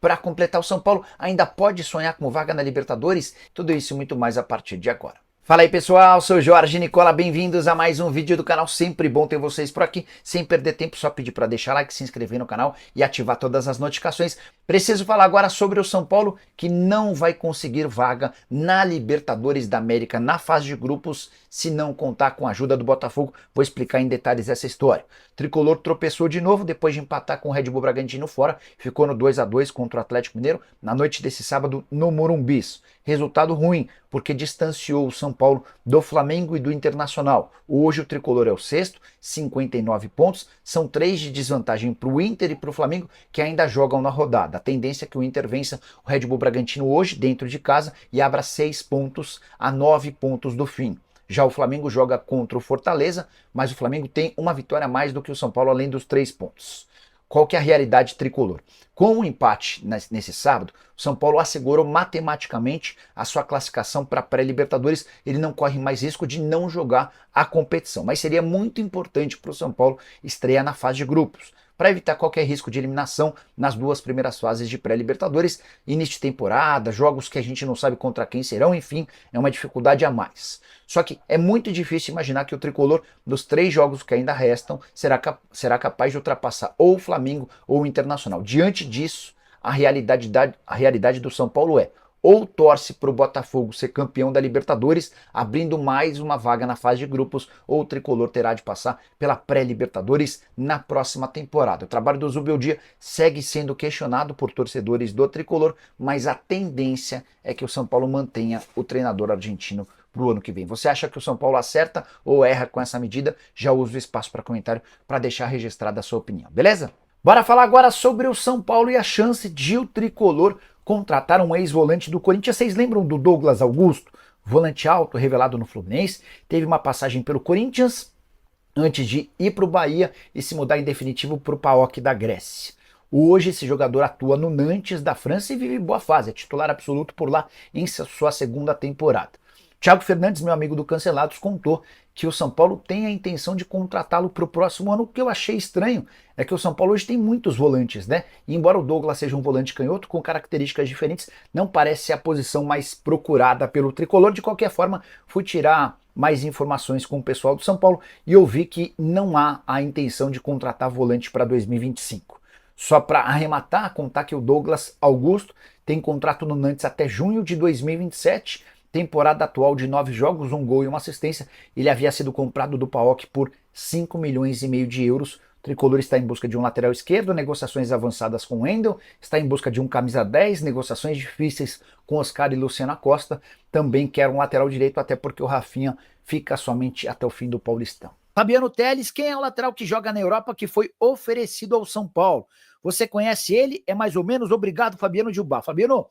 Para completar, o São Paulo ainda pode sonhar com vaga na Libertadores? Tudo isso e muito mais a partir de agora. Fala aí pessoal, sou Jorge Nicola, bem-vindos a mais um vídeo do canal, sempre bom ter vocês por aqui, sem perder tempo, só pedir para deixar like, se inscrever no canal e ativar todas as notificações. Preciso falar agora sobre o São Paulo, que não vai conseguir vaga na Libertadores da América na fase de grupos, se não contar com a ajuda do Botafogo. Vou explicar em detalhes essa história. O Tricolor tropeçou de novo depois de empatar com o Red Bull Bragantino fora, ficou no 2-2 contra o Atlético Mineiro na noite desse sábado no Morumbi. Resultado ruim, porque distanciou o São Paulo do Flamengo e do Internacional. Hoje o Tricolor é o sexto, 59 pontos, são 3 de desvantagem para o Inter e para o Flamengo, que ainda jogam na rodada. A tendência é que o Inter vença o Red Bull Bragantino hoje, dentro de casa, e abra 6 pontos a 9 pontos do fim. Já o Flamengo joga contra o Fortaleza, mas o Flamengo tem uma vitória a mais do que o São Paulo, além dos 3 pontos. Qual que é a realidade tricolor? Com o empate nesse sábado, o São Paulo assegurou matematicamente a sua classificação para a pré-Libertadores. Ele não corre mais risco de não jogar a competição, mas seria muito importante para o São Paulo estrear na fase de grupos, para evitar qualquer risco de eliminação nas duas primeiras fases de pré-Libertadores, início de temporada, jogos que a gente não sabe contra quem serão, enfim, é uma dificuldade a mais. Só que é muito difícil imaginar que o Tricolor, dos 3 jogos que ainda restam, será capaz de ultrapassar ou o Flamengo ou o Internacional. Diante disso, a realidade do São Paulo é: ou torce para o Botafogo ser campeão da Libertadores, abrindo mais uma vaga na fase de grupos, ou o Tricolor terá de passar pela pré-Libertadores na próxima temporada. O trabalho do Zubeldia segue sendo questionado por torcedores do Tricolor, mas a tendência é que o São Paulo mantenha o treinador argentino para o ano que vem. Você acha que o São Paulo acerta ou erra com essa medida? Já uso o espaço para comentário para deixar registrada a sua opinião, beleza? Bora falar agora sobre o São Paulo e a chance de o Tricolor contratar um ex-volante do Corinthians. Vocês lembram do Douglas Augusto? Volante alto, revelado no Fluminense, teve uma passagem pelo Corinthians antes de ir para o Bahia e se mudar em definitivo para o PAOK da Grécia. Hoje esse jogador atua no Nantes da França e vive boa fase, é titular absoluto por lá em sua segunda temporada. Thiago Fernandes, meu amigo do Cancelados, contou que o São Paulo tem a intenção de contratá-lo para o próximo ano. O que eu achei estranho é que o São Paulo hoje tem muitos volantes, né? E embora o Douglas seja um volante canhoto com características diferentes, não parece ser a posição mais procurada pelo Tricolor. De qualquer forma, fui tirar mais informações com o pessoal do São Paulo e eu vi que não há a intenção de contratar volante para 2025. Só para arrematar, contar que o Douglas Augusto tem contrato no Nantes até junho de 2027, temporada atual de 9 jogos, 1 gol e 1 assistência. Ele havia sido comprado do PAOK por 5,5 milhões de euros. O Tricolor está em busca de um lateral esquerdo, negociações avançadas com o Wendel, está em busca de um camisa 10, negociações difíceis com Oscar e Luciano Acosta. Também quer um lateral direito, até porque o Rafinha fica somente até o fim do Paulistão. Fabiano Telles, quem é o lateral que joga na Europa que foi oferecido ao São Paulo? Você conhece ele? É mais ou menos? Obrigado, Fabiano Gilbar. Fabiano,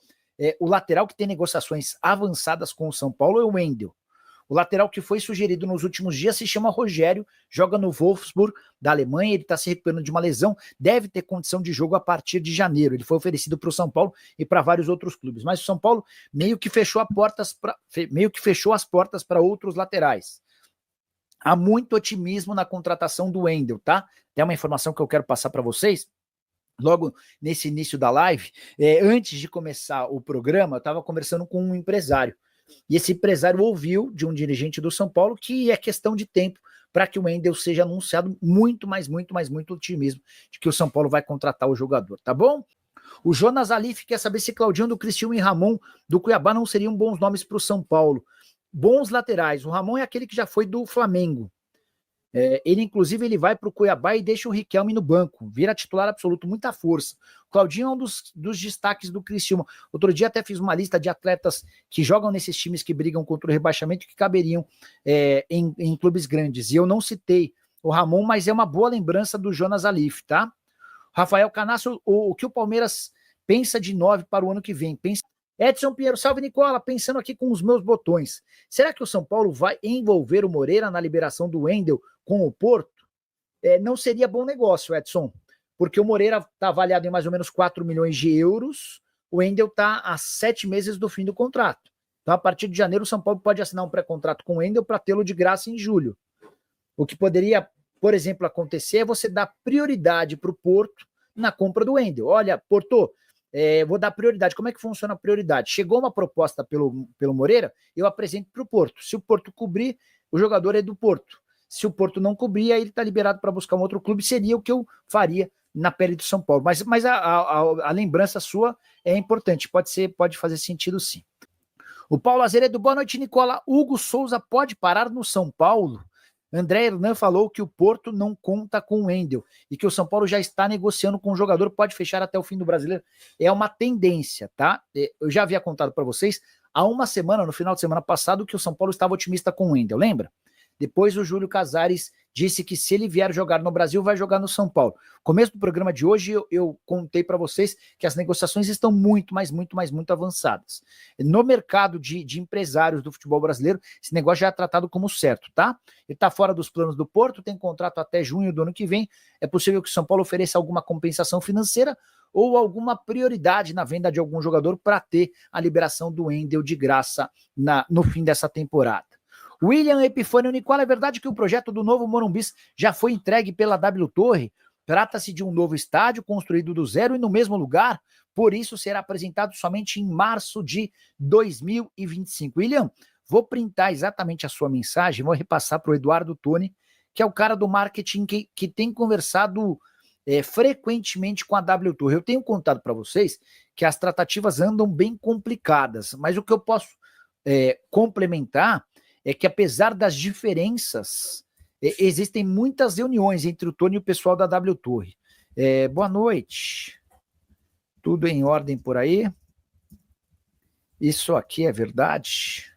o lateral que tem negociações avançadas com o São Paulo é o Wendel. O lateral que foi sugerido nos últimos dias se chama Rogério, joga no Wolfsburg da Alemanha, ele está se recuperando de uma lesão, deve ter condição de jogo a partir de janeiro. Ele foi oferecido para o São Paulo e para vários outros clubes, mas o São Paulo meio que fechou as portas para outros laterais. Há muito otimismo na contratação do Wendel, tá? Tem uma informação que eu quero passar para vocês. Logo nesse início da live, antes de começar o programa, eu estava conversando com um empresário. E esse empresário ouviu de um dirigente do São Paulo que é questão de tempo para que o Wendel seja anunciado. Muito otimismo de que o São Paulo vai contratar o jogador, tá bom? O Jonas Alif quer saber se Claudinho do Criciúma e Ramon do Cuiabá não seriam bons nomes para o São Paulo. Bons laterais. O Ramon é aquele que já foi do Flamengo. Ele, inclusive, ele vai para o Cuiabá e deixa o Riquelme no banco, vira titular absoluto, muita força. O Claudinho é um dos destaques do Criciúma. Outro dia até fiz uma lista de atletas que jogam nesses times que brigam contra o rebaixamento que caberiam em clubes grandes. E eu não citei o Ramon, mas é uma boa lembrança do Jonas Alif, tá? Rafael Canasso, o que o Palmeiras pensa de 9 para o ano que vem? Edson Pinheiro, salve Nicola, pensando aqui com os meus botões. Será que o São Paulo vai envolver o Moreira na liberação do Wendel com o Porto? Não seria bom negócio, Edson, porque o Moreira está avaliado em mais ou menos 4 milhões de euros, o Wendel está a 7 meses do fim do contrato. Então, a partir de janeiro, o São Paulo pode assinar um pré-contrato com o Wendel para tê-lo de graça em julho. O que poderia, por exemplo, acontecer é você dar prioridade para o Porto na compra do Wendel. Olha, Porto, vou dar prioridade. Como é que funciona a prioridade? Chegou uma proposta pelo Moreira, eu apresento para o Porto. Se o Porto cobrir, o jogador é do Porto. Se o Porto não cobrir, aí ele está liberado para buscar um outro clube. Seria o que eu faria na pele do São Paulo. Mas a lembrança sua é importante. Pode fazer sentido, sim. O Paulo Azeredo, boa noite, Nicola. Hugo Souza pode parar no São Paulo? André Hernan falou que o Porto não conta com o Wendel e que o São Paulo já está negociando com o jogador, pode fechar até o fim do Brasileiro. É uma tendência, tá? Eu já havia contado para vocês há uma semana, no final de semana passado, que o São Paulo estava otimista com o Wendel, lembra? Depois o Júlio Casares disse que se ele vier jogar no Brasil, vai jogar no São Paulo. Começo do programa de hoje, eu contei para vocês que as negociações estão muito avançadas. No mercado de empresários do futebol brasileiro, esse negócio já é tratado como certo, tá? Ele está fora dos planos do Porto, tem contrato até junho do ano que vem. É possível que o São Paulo ofereça alguma compensação financeira ou alguma prioridade na venda de algum jogador para ter a liberação do Wendel de graça no fim dessa temporada. William Epifânio, Nicola, é verdade que o projeto do novo Morumbi já foi entregue pela W Torre? Trata-se de um novo estádio construído do zero e no mesmo lugar, por isso será apresentado somente em março de 2025. William, vou printar exatamente a sua mensagem, vou repassar para o Eduardo Toni, que é o cara do marketing que tem conversado frequentemente com a W Torre. Eu tenho contado para vocês que as tratativas andam bem complicadas, mas o que eu posso complementar é que apesar das diferenças, existem muitas reuniões entre o Tony e o pessoal da W Torre. Boa noite. Tudo em ordem por aí? Isso aqui é verdade?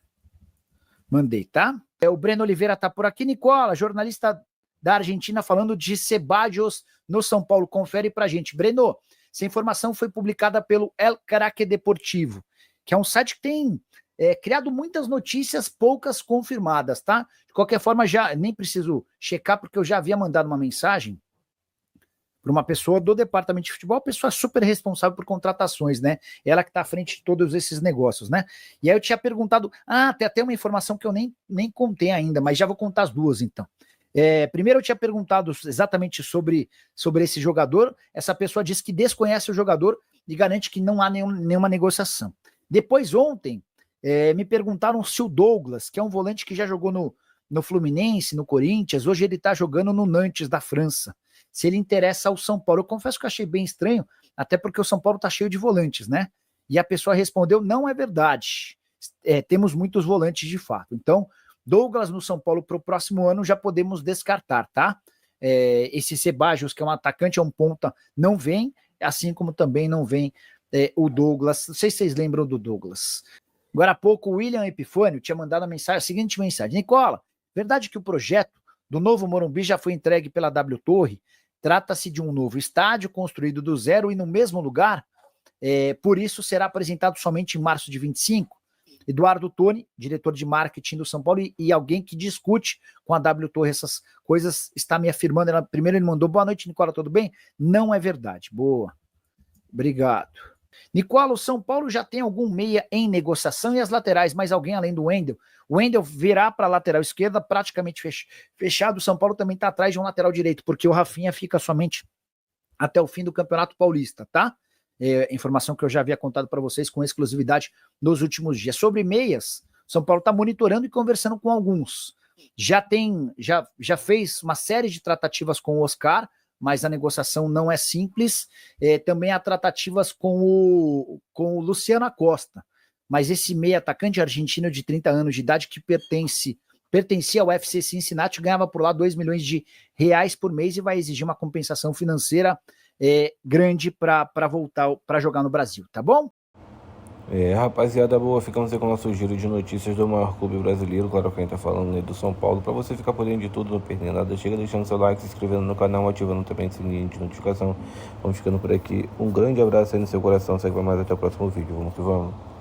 Mandei, tá? O Breno Oliveira tá por aqui. Nicola, jornalista da Argentina, falando de Ceballos no São Paulo. Confere pra gente. Breno, essa informação foi publicada pelo El Caraque Deportivo, que é um site que tem criado muitas notícias, poucas confirmadas, tá? De qualquer forma, já nem preciso checar, porque eu já havia mandado uma mensagem para uma pessoa do departamento de futebol, pessoa super responsável por contratações, né? Ela que está à frente de todos esses negócios, né? E aí eu tinha perguntado, tem até uma informação que eu nem contei ainda, mas já vou contar as duas, então. Primeiro eu tinha perguntado exatamente sobre esse jogador, essa pessoa disse que desconhece o jogador e garante que não há nenhuma negociação. Depois, ontem, me perguntaram se o Douglas, que é um volante que já jogou no Fluminense, no Corinthians, hoje ele está jogando no Nantes da França, se ele interessa ao São Paulo. Eu confesso que eu achei bem estranho, até porque o São Paulo está cheio de volantes, né? E a pessoa respondeu, não é verdade, temos muitos volantes de fato. Então, Douglas no São Paulo para o próximo ano já podemos descartar, tá? Esse Ceballos, que é um atacante, é um ponta, não vem, assim como também não vem o Douglas. Não sei se vocês lembram do Douglas. Agora há pouco o William Epifânio tinha mandado a seguinte mensagem. Nicola, verdade que o projeto do novo Morumbi já foi entregue pela W Torre? Trata-se de um novo estádio construído do zero e no mesmo lugar? Por isso será apresentado somente em março de 25? Eduardo Toni, diretor de marketing do São Paulo e alguém que discute com a W Torre essas coisas, está me afirmando. Primeiro ele mandou, boa noite, Nicola, tudo bem? Não é verdade. Boa. Obrigado. Nicola, o São Paulo já tem algum meia em negociação e as laterais, mas alguém além do Wendel? O Wendel virá para a lateral esquerda praticamente fechado. O São Paulo também está atrás de um lateral direito, porque o Rafinha fica somente até o fim do Campeonato Paulista, tá? Informação que eu já havia contado para vocês com exclusividade nos últimos dias. Sobre meias, o São Paulo está monitorando e conversando com alguns. Já fez uma série de tratativas com o Oscar, mas a negociação não é simples. Também há tratativas com o Luciano Acosta, mas esse meia atacante argentino de 30 anos de idade que pertencia ao FC Cincinnati, ganhava por lá 2 milhões de reais por mês e vai exigir uma compensação financeira grande para voltar para jogar no Brasil, tá bom? Rapaziada boa, ficamos aí com o nosso giro de notícias do maior clube brasileiro, claro que a gente tá falando do São Paulo. Para você ficar por dentro de tudo, não perder nada, chega deixando seu like, se inscrevendo no canal, ativando também o sininho de notificação. Vamos ficando por aqui, um grande abraço aí no seu coração, segue mais até o próximo vídeo, vamos que vamos.